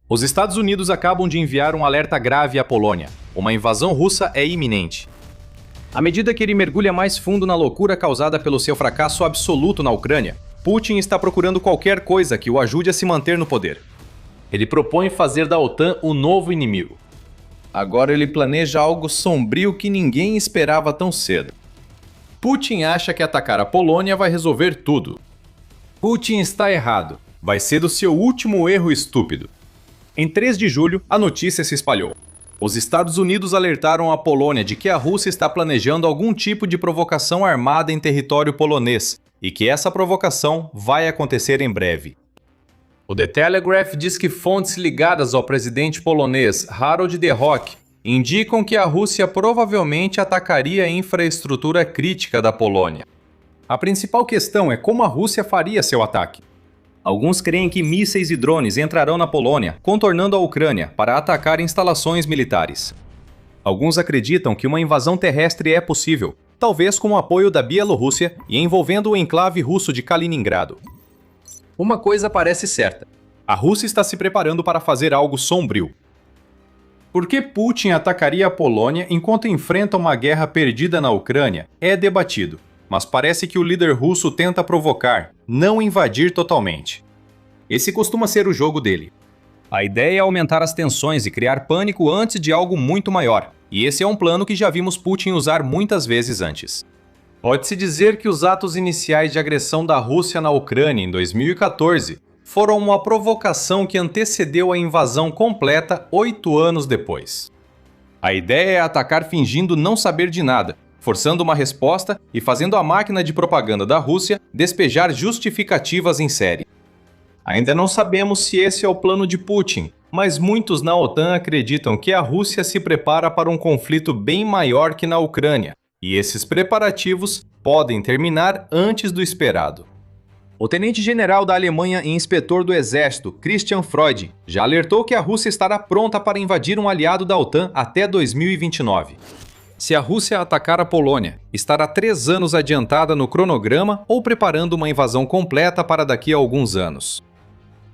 Os Estados Unidos acabam de enviar um alerta grave à Polônia. Uma invasão russa é iminente. À medida que ele mergulha mais fundo na loucura causada pelo seu fracasso absoluto na Ucrânia, Putin está procurando qualquer coisa que o ajude a se manter no poder. Ele propõe fazer da OTAN o novo inimigo. Agora ele planeja algo sombrio que ninguém esperava tão cedo. Putin acha que atacar a Polônia vai resolver tudo. Putin está errado. Vai ser o seu último erro estúpido. Em 3 de julho, a notícia se espalhou. Os Estados Unidos alertaram a Polônia de que a Rússia está planejando algum tipo de provocação armada em território polonês e que essa provocação vai acontecer em breve. O The Telegraph diz que fontes ligadas ao presidente polonês Harold De Rock indicam que a Rússia provavelmente atacaria a infraestrutura crítica da Polônia. A principal questão é como a Rússia faria seu ataque. Alguns creem que mísseis e drones entrarão na Polônia, contornando a Ucrânia para atacar instalações militares. Alguns acreditam que uma invasão terrestre é possível, talvez com o apoio da Bielorrússia e envolvendo o enclave russo de Kaliningrado. Uma coisa parece certa: a Rússia está se preparando para fazer algo sombrio. Por que Putin atacaria a Polônia enquanto enfrenta uma guerra perdida na Ucrânia é debatido, mas parece que o líder russo tenta provocar, não invadir totalmente. Esse costuma ser o jogo dele. A ideia é aumentar as tensões e criar pânico antes de algo muito maior, e esse é um plano que já vimos Putin usar muitas vezes antes. Pode-se dizer que os atos iniciais de agressão da Rússia na Ucrânia em 2014 foram uma provocação que antecedeu a invasão completa 8 anos depois. A ideia é atacar fingindo não saber de nada, forçando uma resposta e fazendo a máquina de propaganda da Rússia despejar justificativas em série. Ainda não sabemos se esse é o plano de Putin, mas muitos na OTAN acreditam que a Rússia se prepara para um conflito bem maior que na Ucrânia, e esses preparativos podem terminar antes do esperado. O tenente-general da Alemanha e inspetor do Exército, Christian Freud, já alertou que a Rússia estará pronta para invadir um aliado da OTAN até 2029. Se a Rússia atacar a Polônia, estará 3 anos adiantada no cronograma ou preparando uma invasão completa para daqui a alguns anos.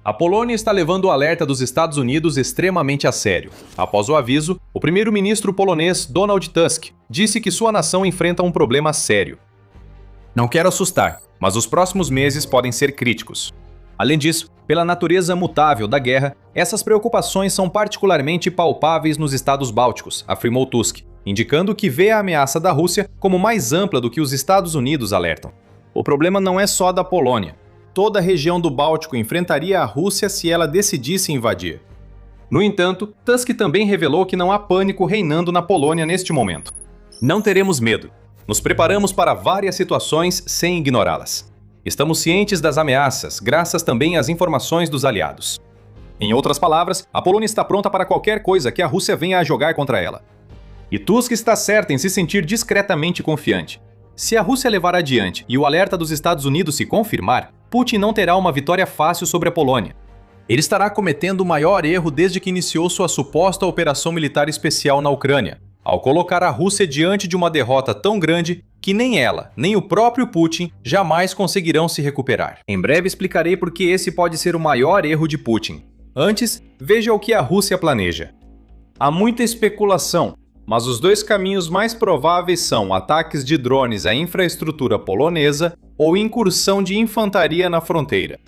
A Polônia está levando o alerta dos Estados Unidos extremamente a sério. Após o aviso, o primeiro-ministro polonês Donald Tusk disse que sua nação enfrenta um problema sério. Não quero assustar, mas os próximos meses podem ser críticos. Além disso, pela natureza mutável da guerra, essas preocupações são particularmente palpáveis nos estados bálticos, afirmou Tusk, indicando que vê a ameaça da Rússia como mais ampla do que os Estados Unidos alertam. O problema não é só da Polônia. Toda a região do Báltico enfrentaria a Rússia se ela decidisse invadir. No entanto, Tusk também revelou que não há pânico reinando na Polônia neste momento. Não teremos medo. Nos preparamos para várias situações sem ignorá-las. Estamos cientes das ameaças, graças também às informações dos aliados. Em outras palavras, a Polônia está pronta para qualquer coisa que a Rússia venha a jogar contra ela. E Tusk está certo em se sentir discretamente confiante. Se a Rússia levar adiante e o alerta dos Estados Unidos se confirmar, Putin não terá uma vitória fácil sobre a Polônia. Ele estará cometendo o maior erro desde que iniciou sua suposta operação militar especial na Ucrânia, ao colocar a Rússia diante de uma derrota tão grande que nem ela, nem o próprio Putin jamais conseguirão se recuperar. Em breve explicarei por que esse pode ser o maior erro de Putin. Antes, veja o que a Rússia planeja. Há muita especulação, mas os 2 caminhos mais prováveis são ataques de drones à infraestrutura polonesa ou incursão de infantaria na fronteira.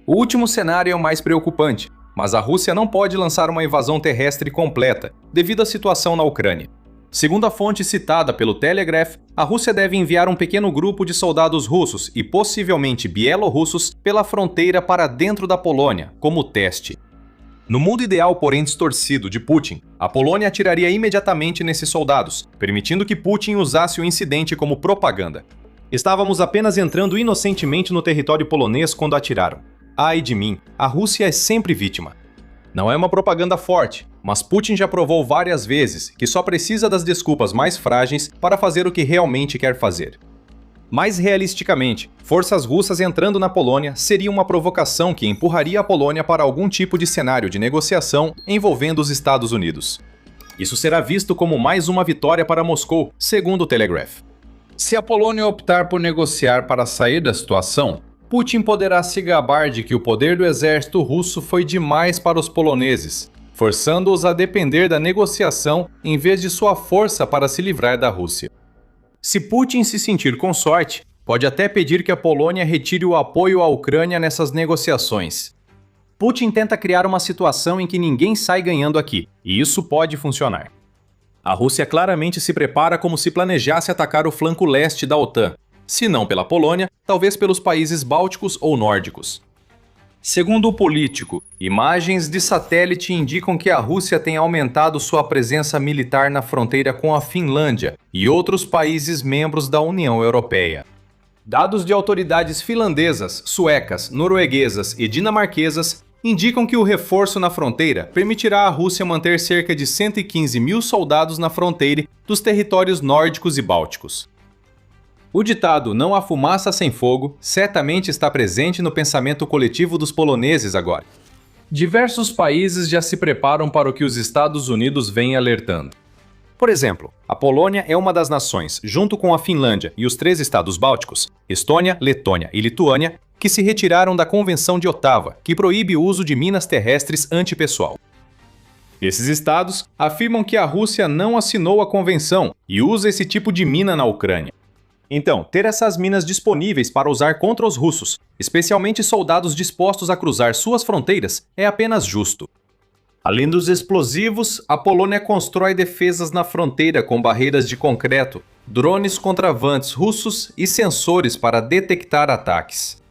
O último cenário é o mais preocupante, mas a Rússia não pode lançar uma invasão terrestre completa, devido à situação na Ucrânia. Segundo a fonte citada pelo Telegraph, a Rússia deve enviar um pequeno grupo de soldados russos e possivelmente bielorrussos pela fronteira para dentro da Polônia, como teste. No mundo ideal, porém distorcido, de Putin, a Polônia atiraria imediatamente nesses soldados, permitindo que Putin usasse o incidente como propaganda. Estávamos apenas entrando inocentemente no território polonês quando atiraram. Ai de mim, a Rússia é sempre vítima. Não é uma propaganda forte, mas Putin já provou várias vezes que só precisa das desculpas mais frágeis para fazer o que realmente quer fazer. Mais realisticamente, forças russas entrando na Polônia seria uma provocação que empurraria a Polônia para algum tipo de cenário de negociação envolvendo os Estados Unidos. Isso será visto como mais uma vitória para Moscou, segundo o Telegraph. Se a Polônia optar por negociar para sair da situação, Putin poderá se gabar de que o poder do exército russo foi demais para os poloneses, forçando-os a depender da negociação em vez de sua força para se livrar da Rússia. Se Putin se sentir com sorte, pode até pedir que a Polônia retire o apoio à Ucrânia nessas negociações. Putin tenta criar uma situação em que ninguém sai ganhando aqui, e isso pode funcionar. A Rússia claramente se prepara como se planejasse atacar o flanco leste da OTAN, se não pela Polônia, talvez pelos países bálticos ou nórdicos. Segundo o político, imagens de satélite indicam que a Rússia tem aumentado sua presença militar na fronteira com a Finlândia e outros países membros da União Europeia. Dados de autoridades finlandesas, suecas, norueguesas e dinamarquesas indicam que o reforço na fronteira permitirá à Rússia manter cerca de 115 mil soldados na fronteira dos territórios nórdicos e bálticos. O ditado "não há fumaça sem fogo" certamente está presente no pensamento coletivo dos poloneses agora. Diversos países já se preparam para o que os Estados Unidos vêm alertando. Por exemplo, a Polônia é uma das nações, junto com a Finlândia e os 3 estados bálticos, Estônia, Letônia e Lituânia, que se retiraram da Convenção de Ottawa, que proíbe o uso de minas terrestres antipessoal. Esses estados afirmam que a Rússia não assinou a convenção e usa esse tipo de mina na Ucrânia. Então, ter essas minas disponíveis para usar contra os russos, especialmente soldados dispostos a cruzar suas fronteiras, é apenas justo. Além dos explosivos, a Polônia constrói defesas na fronteira com barreiras de concreto, drones contravantes russos e sensores para detectar ataques.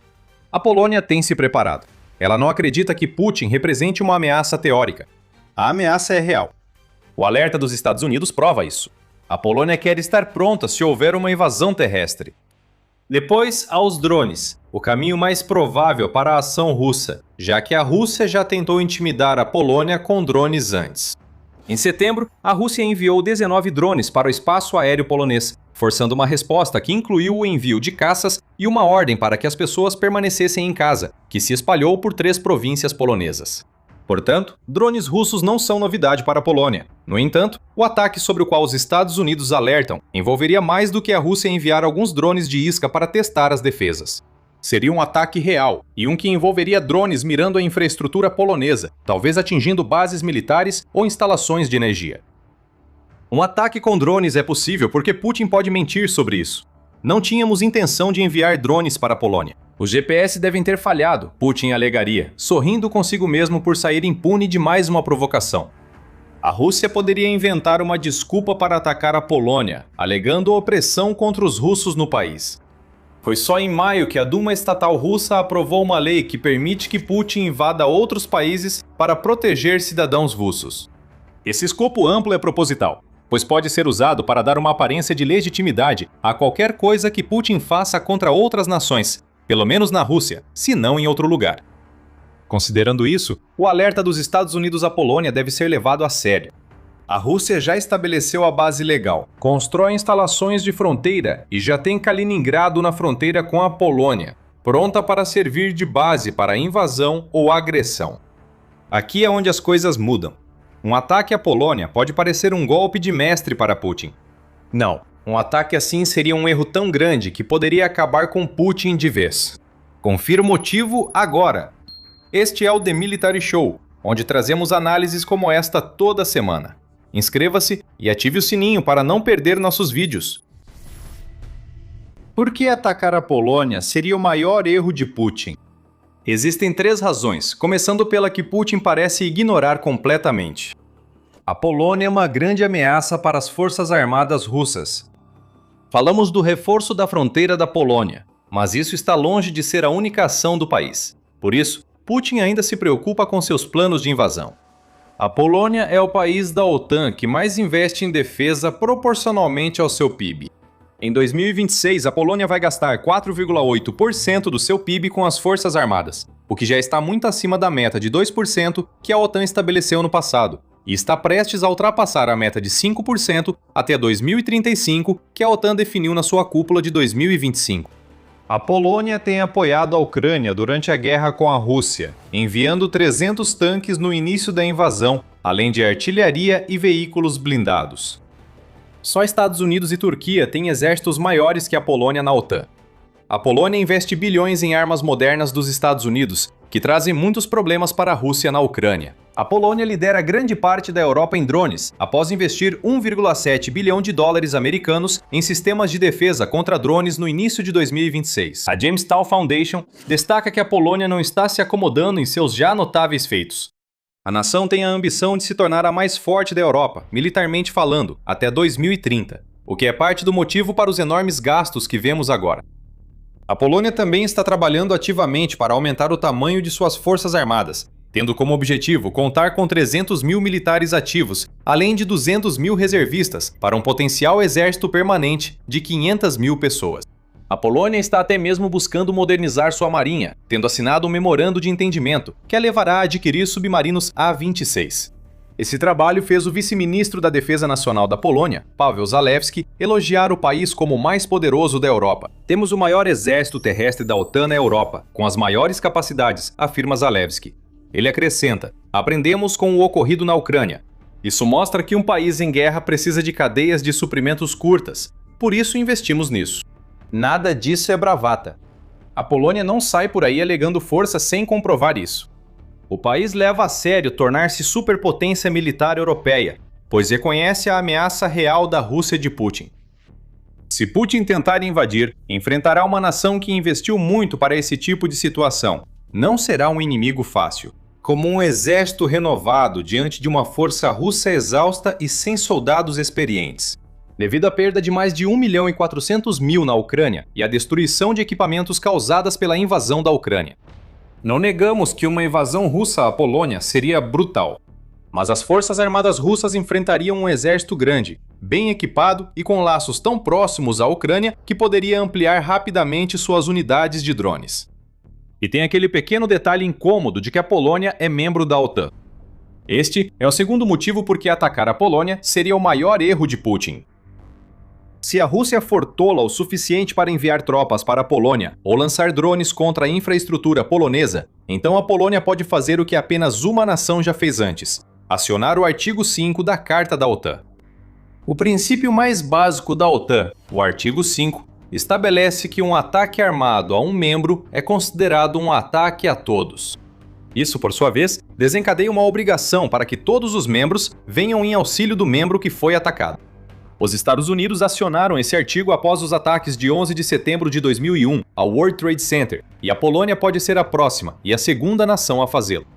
A Polônia tem se preparado. Ela não acredita que Putin represente uma ameaça teórica. A ameaça é real. O alerta dos Estados Unidos prova isso. A Polônia quer estar pronta se houver uma invasão terrestre. Depois, aos drones, o caminho mais provável para a ação russa, já que a Rússia já tentou intimidar a Polônia com drones antes. Em setembro, a Rússia enviou 19 drones para o espaço aéreo polonês, forçando uma resposta que incluiu o envio de caças e uma ordem para que as pessoas permanecessem em casa, que se espalhou por 3 províncias polonesas. Portanto, drones russos não são novidade para a Polônia. No entanto, o ataque sobre o qual os Estados Unidos alertam envolveria mais do que a Rússia enviar alguns drones de isca para testar as defesas. Seria um ataque real, e um que envolveria drones mirando a infraestrutura polonesa, talvez atingindo bases militares ou instalações de energia. Um ataque com drones é possível porque Putin pode mentir sobre isso. Não tínhamos intenção de enviar drones para a Polônia. Os GPS devem ter falhado, Putin alegaria, sorrindo consigo mesmo por sair impune de mais uma provocação. A Rússia poderia inventar uma desculpa para atacar a Polônia, alegando opressão contra os russos no país. Foi só em maio que a Duma estatal russa aprovou uma lei que permite que Putin invada outros países para proteger cidadãos russos. Esse escopo amplo é proposital, pois pode ser usado para dar uma aparência de legitimidade a qualquer coisa que Putin faça contra outras nações, pelo menos na Rússia, se não em outro lugar. Considerando isso, o alerta dos Estados Unidos à Polônia deve ser levado a sério. A Rússia já estabeleceu a base legal, constrói instalações de fronteira e já tem Kaliningrado na fronteira com a Polônia, pronta para servir de base para invasão ou agressão. Aqui é onde as coisas mudam. Um ataque à Polônia pode parecer um golpe de mestre para Putin. Não, um ataque assim seria um erro tão grande que poderia acabar com Putin de vez. Confira o motivo agora! Este é o The Military Show, onde trazemos análises como esta toda semana. Inscreva-se e ative o sininho para não perder nossos vídeos. Por que atacar a Polônia seria o maior erro de Putin? Existem 3 razões, começando pela que Putin parece ignorar completamente. A Polônia é uma grande ameaça para as forças armadas russas. Falamos do reforço da fronteira da Polônia, mas isso está longe de ser a única ação do país. Por isso, Putin ainda se preocupa com seus planos de invasão. A Polônia é o país da OTAN que mais investe em defesa proporcionalmente ao seu PIB. Em 2026, a Polônia vai gastar 4,8% do seu PIB com as forças armadas, o que já está muito acima da meta de 2% que a OTAN estabeleceu no passado, e está prestes a ultrapassar a meta de 5% até 2035 que a OTAN definiu na sua cúpula de 2025. A Polônia tem apoiado a Ucrânia durante a guerra com a Rússia, enviando 300 tanques no início da invasão, além de artilharia e veículos blindados. Só Estados Unidos e Turquia têm exércitos maiores que a Polônia na OTAN. A Polônia investe bilhões em armas modernas dos Estados Unidos, que trazem muitos problemas para a Rússia na Ucrânia. A Polônia lidera grande parte da Europa em drones, após investir 1,7 bilhão de dólares americanos em sistemas de defesa contra drones no início de 2026. A James Tal Foundation destaca que a Polônia não está se acomodando em seus já notáveis feitos. A nação tem a ambição de se tornar a mais forte da Europa, militarmente falando, até 2030, o que é parte do motivo para os enormes gastos que vemos agora. A Polônia também está trabalhando ativamente para aumentar o tamanho de suas forças armadas, tendo como objetivo contar com 300 mil militares ativos, além de 200 mil reservistas, para um potencial exército permanente de 500 mil pessoas. A Polônia está até mesmo buscando modernizar sua marinha, tendo assinado um memorando de entendimento que a levará a adquirir submarinos A-26. Esse trabalho fez o vice-ministro da Defesa Nacional da Polônia, Paweł Zalewski, elogiar o país como o mais poderoso da Europa. Temos o maior exército terrestre da OTAN na Europa, com as maiores capacidades, afirma Zalewski. Ele acrescenta: aprendemos com o ocorrido na Ucrânia. Isso mostra que um país em guerra precisa de cadeias de suprimentos curtas, por isso investimos nisso. Nada disso é bravata. A Polônia não sai por aí alegando força sem comprovar isso. O país leva a sério tornar-se superpotência militar europeia, pois reconhece a ameaça real da Rússia de Putin. Se Putin tentar invadir, enfrentará uma nação que investiu muito para esse tipo de situação. Não será um inimigo fácil. Como um exército renovado diante de uma força russa exausta e sem soldados experientes. Devido à perda de mais de 1.400.000 na Ucrânia e à destruição de equipamentos causadas pela invasão da Ucrânia. Não negamos que uma invasão russa à Polônia seria brutal. Mas as forças armadas russas enfrentariam um exército grande, bem equipado e com laços tão próximos à Ucrânia que poderia ampliar rapidamente suas unidades de drones. E tem aquele pequeno detalhe incômodo de que a Polônia é membro da OTAN. Este é o segundo motivo por que atacar a Polônia seria o maior erro de Putin. Se a Rússia for tola o suficiente para enviar tropas para a Polônia ou lançar drones contra a infraestrutura polonesa, então a Polônia pode fazer o que apenas uma nação já fez antes: acionar o artigo 5 da Carta da OTAN. O princípio mais básico da OTAN, o artigo 5, estabelece que um ataque armado a um membro é considerado um ataque a todos. Isso, por sua vez, desencadeia uma obrigação para que todos os membros venham em auxílio do membro que foi atacado. Os Estados Unidos acionaram esse artigo após os ataques de 11 de setembro de 2001 ao World Trade Center, e a Polônia pode ser a próxima e a segunda nação a fazê-lo.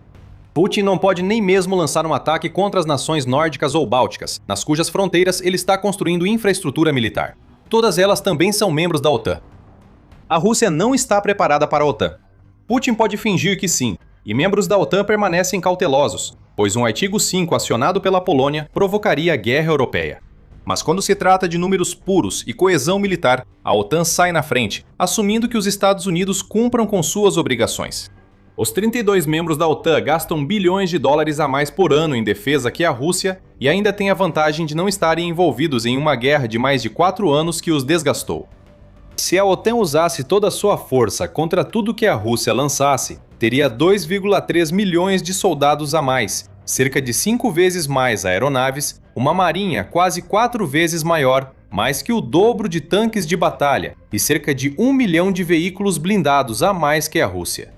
Putin não pode nem mesmo lançar um ataque contra as nações nórdicas ou bálticas, nas cujas fronteiras ele está construindo infraestrutura militar. Todas elas também são membros da OTAN. A Rússia não está preparada para a OTAN. Putin pode fingir que sim, e membros da OTAN permanecem cautelosos, pois um artigo 5 acionado pela Polônia provocaria a guerra europeia. Mas quando se trata de números puros e coesão militar, a OTAN sai na frente, assumindo que os Estados Unidos cumpram com suas obrigações. Os 32 membros da OTAN gastam bilhões de dólares a mais por ano em defesa que a Rússia e ainda têm a vantagem de não estarem envolvidos em uma guerra de mais de 4 anos que os desgastou. Se a OTAN usasse toda a sua força contra tudo que a Rússia lançasse, teria 2,3 milhões de soldados a mais, cerca de 5 vezes mais aeronaves, uma marinha quase 4 vezes maior, mais que o dobro de tanques de batalha e cerca de 1 milhão de veículos blindados a mais que a Rússia.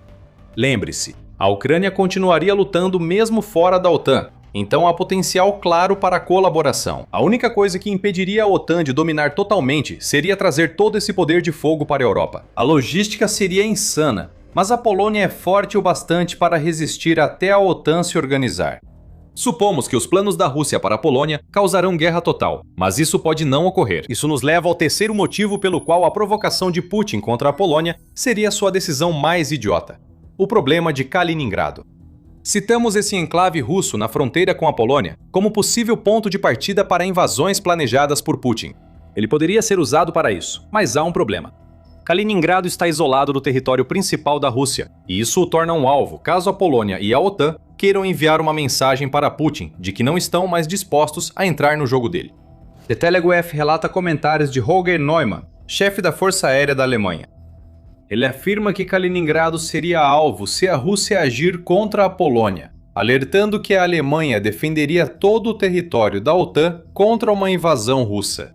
Lembre-se, a Ucrânia continuaria lutando mesmo fora da OTAN, então há potencial claro para a colaboração. A única coisa que impediria a OTAN de dominar totalmente seria trazer todo esse poder de fogo para a Europa. A logística seria insana, mas a Polônia é forte o bastante para resistir até a OTAN se organizar. Supomos que os planos da Rússia para a Polônia causarão guerra total, mas isso pode não ocorrer. Isso nos leva ao terceiro motivo pelo qual a provocação de Putin contra a Polônia seria sua decisão mais idiota: o problema de Kaliningrado. Citamos esse enclave russo na fronteira com a Polônia como possível ponto de partida para invasões planejadas por Putin. Ele poderia ser usado para isso, mas há um problema. Kaliningrado está isolado do território principal da Rússia, e isso o torna um alvo caso a Polônia e a OTAN queiram enviar uma mensagem para Putin de que não estão mais dispostos a entrar no jogo dele. The Telegraph relata comentários de Holger Neumann, chefe da Força Aérea da Alemanha. Ele afirma que Kaliningrado seria alvo se a Rússia agir contra a Polônia, alertando que a Alemanha defenderia todo o território da OTAN contra uma invasão russa.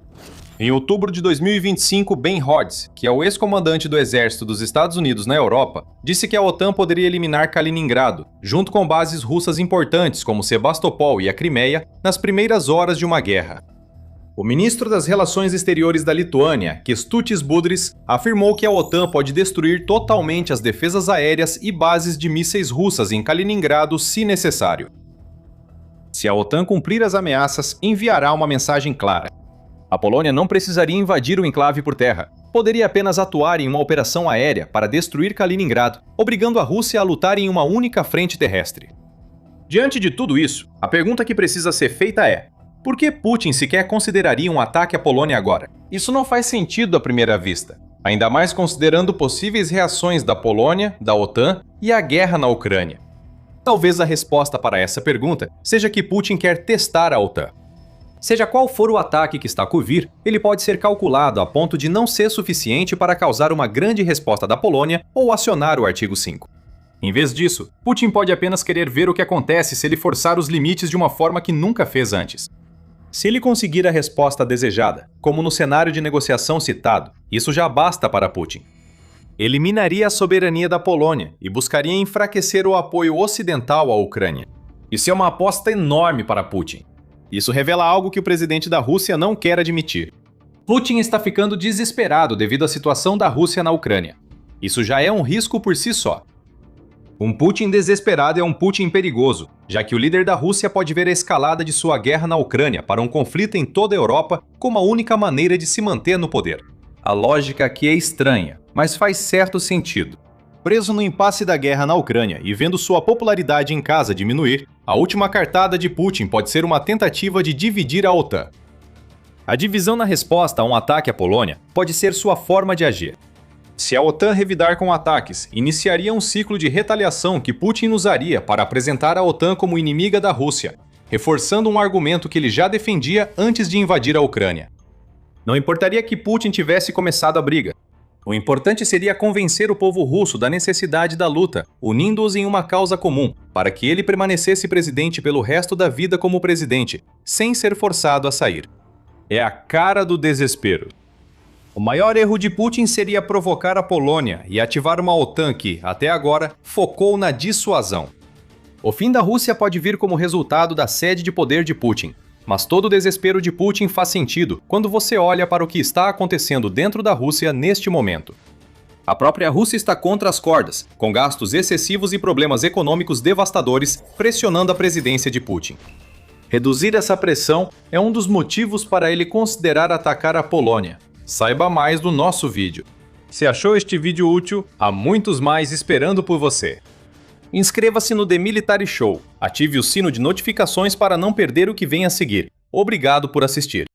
Em outubro de 2025, Ben Rhodes, que é o ex-comandante do exército dos Estados Unidos na Europa, disse que a OTAN poderia eliminar Kaliningrado, junto com bases russas importantes como Sebastopol e a Crimeia, nas primeiras horas de uma guerra. O ministro das Relações Exteriores da Lituânia, Kęstutis Budrys, afirmou que a OTAN pode destruir totalmente as defesas aéreas e bases de mísseis russas em Kaliningrado se necessário. Se a OTAN cumprir as ameaças, enviará uma mensagem clara. A Polônia não precisaria invadir o enclave por terra. Poderia apenas atuar em uma operação aérea para destruir Kaliningrado, obrigando a Rússia a lutar em uma única frente terrestre. Diante de tudo isso, a pergunta que precisa ser feita é: por que Putin sequer consideraria um ataque à Polônia agora? Isso não faz sentido à primeira vista, ainda mais considerando possíveis reações da Polônia, da OTAN e a guerra na Ucrânia. Talvez a resposta para essa pergunta seja que Putin quer testar a OTAN. Seja qual for o ataque que está por vir, ele pode ser calculado a ponto de não ser suficiente para causar uma grande resposta da Polônia ou acionar o artigo 5. Em vez disso, Putin pode apenas querer ver o que acontece se ele forçar os limites de uma forma que nunca fez antes. Se ele conseguir a resposta desejada, como no cenário de negociação citado, isso já basta para Putin. Eliminaria a soberania da Polônia e buscaria enfraquecer o apoio ocidental à Ucrânia. Isso é uma aposta enorme para Putin. Isso revela algo que o presidente da Rússia não quer admitir. Putin está ficando desesperado devido à situação da Rússia na Ucrânia. Isso já é um risco por si só. Um Putin desesperado é um Putin perigoso, já que o líder da Rússia pode ver a escalada de sua guerra na Ucrânia para um conflito em toda a Europa como a única maneira de se manter no poder. A lógica aqui é estranha, mas faz certo sentido. Preso no impasse da guerra na Ucrânia e vendo sua popularidade em casa diminuir, a última cartada de Putin pode ser uma tentativa de dividir a OTAN. A divisão na resposta a um ataque à Polônia pode ser sua forma de agir. Se a OTAN revidar com ataques, iniciaria um ciclo de retaliação que Putin usaria para apresentar a OTAN como inimiga da Rússia, reforçando um argumento que ele já defendia antes de invadir a Ucrânia. Não importaria que Putin tivesse começado a briga. O importante seria convencer o povo russo da necessidade da luta, unindo-os em uma causa comum, para que ele permanecesse presidente pelo resto da vida como presidente, sem ser forçado a sair. É a cara do desespero. O maior erro de Putin seria provocar a Polônia e ativar uma OTAN que, até agora, focou na dissuasão. O fim da Rússia pode vir como resultado da sede de poder de Putin. Mas todo o desespero de Putin faz sentido quando você olha para o que está acontecendo dentro da Rússia neste momento. A própria Rússia está contra as cordas, com gastos excessivos e problemas econômicos devastadores pressionando a presidência de Putin. Reduzir essa pressão é um dos motivos para ele considerar atacar a Polônia. Saiba mais no nosso vídeo. Se achou este vídeo útil, há muitos mais esperando por você. Inscreva-se no The Military Show, ative o sino de notificações para não perder o que vem a seguir. Obrigado por assistir.